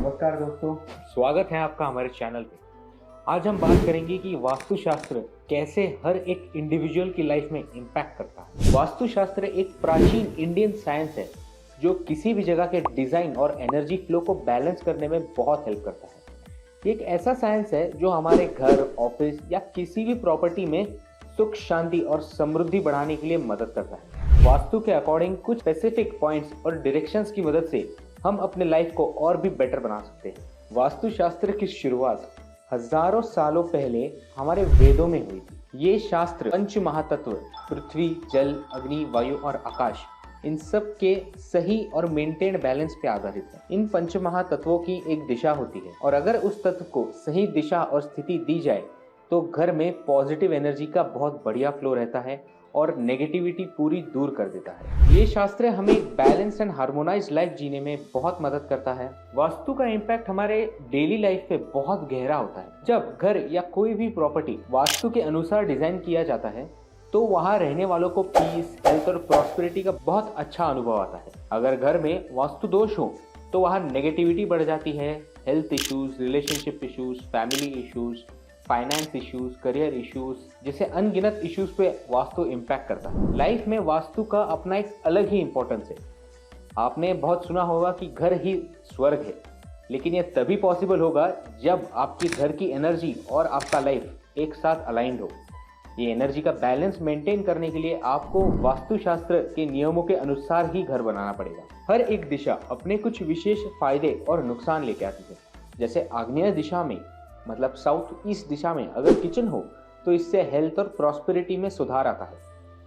नमस्कार दोस्तों, स्वागत है आपका हमारे चैनल पे। आज हम बात करेंगे कि वास्तुशास्त्र कैसे हर एक इंडिविजुअल की लाइफ में इम्पैक्ट करता है। वास्तुशास्त्र एक प्राचीन इंडियन साइंस है जो किसी भी जगह के डिजाइन और एनर्जी फ्लो को बैलेंस करने में बहुत हेल्प करता है। ये एक ऐसा साइंस है जो हमारे घर, ऑफिस या किसी भी प्रॉपर्टी में सुख, शांति और समृद्धि बढ़ाने के लिए मदद करता है। वास्तु के अकॉर्डिंग कुछ स्पेसिफिक पॉइंट्स और डायरेक्शंस की मदद से हम अपने लाइफ को और भी बेटर बना सकते हैं। वास्तुशास्त्र की शुरुआत हजारों सालों पहले हमारे वेदों में हुई थी। ये शास्त्र पंच महातत्व पृथ्वी, जल, अग्नि, वायु और आकाश, इन सब के सही और मेंटेन बैलेंस पे आधारित है। इन पंच महातत्वों की एक दिशा होती है और अगर उस तत्व को सही दिशा और स्थिति दी जाए तो घर में पॉजिटिव एनर्जी का बहुत बढ़िया फ्लो रहता है और नेगेटिविटी पूरी दूर कर देता है। ये शास्त्र हमें बैलेंस एंड हार्मोनाइज लाइफ जीने में बहुत मदद करता है। वास्तु का इम्पैक्ट हमारे डेली लाइफ पे बहुत गहरा होता है। जब घर या कोई भी प्रॉपर्टी वास्तु के अनुसार डिजाइन किया जाता है तो वहाँ रहने वालों को पीस, हेल्थ और प्रॉस्पेरिटी का बहुत अच्छा अनुभव आता है। अगर घर में वास्तु दोष हो तो वहाँ नेगेटिविटी बढ़ जाती है। Health issues, relationship issues, family issues, finance issues, career issues जैसे अनगिनत इश्यूज पे वास्तु इम्पैक्ट करता है। लाइफ में वास्तु का अपना एक अलग ही इम्पोर्टेंस है। आपने बहुत सुना होगा कि घर ही स्वर्ग है, लेकिन यह तभी पॉसिबल होगा जब आपके घर की एनर्जी और आपका लाइफ एक साथ अलाइंड हो। ये एनर्जी का बैलेंस मेंटेन करने के लिए आपको वास्तुशास्त्र के नियमों के अनुसार ही घर बनाना पड़ेगा। हर एक दिशा अपने कुछ विशेष फायदे और नुकसान लेके आती है। जैसे आग्नेय दिशा में मतलब साउथ ईस्ट दिशा में अगर किचन हो तो इससे हेल्थ और प्रॉस्पेरिटी में सुधार आता है।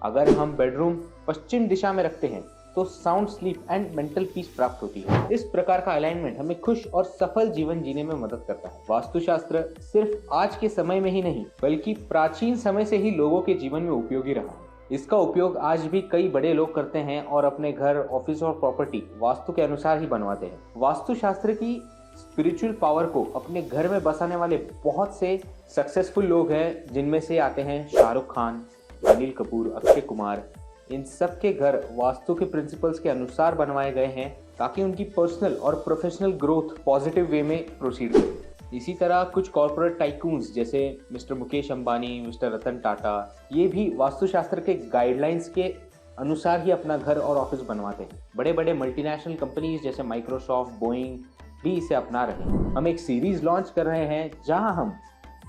अगर हम बेडरूम पश्चिम दिशा में रखते हैं तो sound sleep and mental peace प्राप्त होती है। इस प्रकार का अलाइनमेंट हमें खुश और सफल जीवन जीने में मदद करता है। वास्तुशास्त्र सिर्फ आज के समय में ही नहीं बल्कि प्राचीन समय से ही लोगों के जीवन में उपयोगी रहा है। इसका उपयोग आज भी कई बड़े लोग करते हैं और अपने घर, ऑफिस और प्रॉपर्टी वास्तु के अनुसार ही बनवाते हैं। वास्तुशास्त्र की स्पिरिचुअल पावर को अपने घर में बसाने वाले बहुत से सक्सेसफुल लोग हैं, जिनमें से आते हैं शाहरुख खान, अनिल कपूर, अक्षय कुमार। इन सब के घर वास्तु के प्रिंसिपल्स के अनुसार बनवाए गए हैं ताकि उनकी पर्सनल और प्रोफेशनल ग्रोथ पॉजिटिव वे में प्रोसीड करे। इसी तरह कुछ कॉर्पोरेट टाइकून्स जैसे मिस्टर मुकेश अंबानी, मिस्टर रतन टाटा, ये भी वास्तुशास्त्र के गाइडलाइंस के अनुसार ही अपना घर और ऑफिस बनवाते हैं। बड़े बड़े मल्टीनेशनल कंपनीज जैसे माइक्रोसॉफ्ट, बोइंग भी इसे अपना रहे हैं। हम एक सीरीज लॉन्च कर रहे हैं जहां हम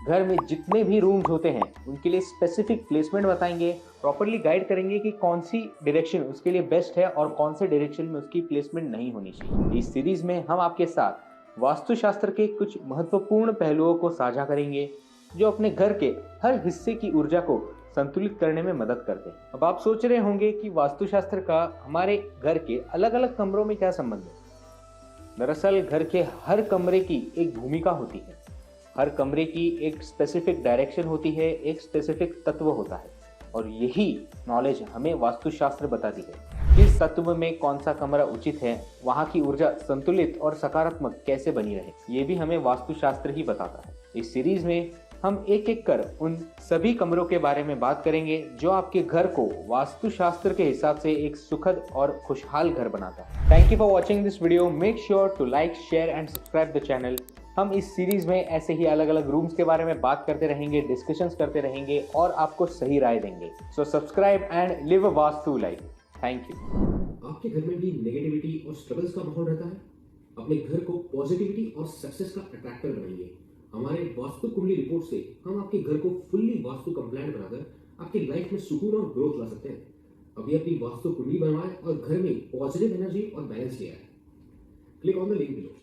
घर में जितने भी रूम्स होते हैं उनके लिए स्पेसिफिक प्लेसमेंट बताएंगे, प्रॉपर्ली गाइड करेंगे कि कौन सी डायरेक्शन उसके लिए बेस्ट है और कौन से डायरेक्शन में उसकी प्लेसमेंट नहीं होनी चाहिए। इस सीरीज में हम आपके साथ वास्तुशास्त्र के कुछ महत्वपूर्ण पहलुओं को साझा करेंगे जो अपने घर के हर हिस्से की ऊर्जा को संतुलित करने में मदद करते हैं। अब आप सोच रहे होंगे कि वास्तुशास्त्र का हमारे घर के अलग अलग कमरों में क्या संबंध है। दरअसल घर के हर कमरे की एक भूमिका होती है। हर कमरे की एक स्पेसिफिक डायरेक्शन होती है, एक स्पेसिफिक तत्व होता है और यही नॉलेज हमें वास्तुशास्त्र बताती है। किस तत्व में कौन सा कमरा उचित है, वहाँ की ऊर्जा संतुलित और सकारात्मक कैसे बनी रहे, ये भी हमें वास्तुशास्त्र ही बताता है। इस सीरीज में हम एक एक कर उन सभी कमरों के बारे में बात करेंगे जो आपके घर को वास्तुशास्त्र के हिसाब से एक सुखद और खुशहाल घर बनाता है। Thank you for watching this video. Make sure to like, share and subscribe the channel. हम इस सीरीज में ऐसे ही अलग अलग रूम्स के बारे में बात करते रहेंगे, डिस्कशंस करते रहेंगे और आपको सही राय देंगे। So subscribe and live a vastu life. Thank you. आपके घर में भी नेगेटिविटी और स्ट्रगल्स का माहौल रहता है? अपने घर को पॉजिटिविटी और सक्सेस का अट्रैक्टर बनाइए। हमारे वास्तु कुंडली रिपोर्ट से हम आपके घर को फुल्ली वास्तु कंप्लायंट बनाकर आपकी लाइफ में सुकून और ग्रोथ ला सकते हैं। अभी अपनी वास्तु कुंडली बनवाएं और घर में पॉजिटिव एनर्जी और बैलेंस ले आए। Click on the link below.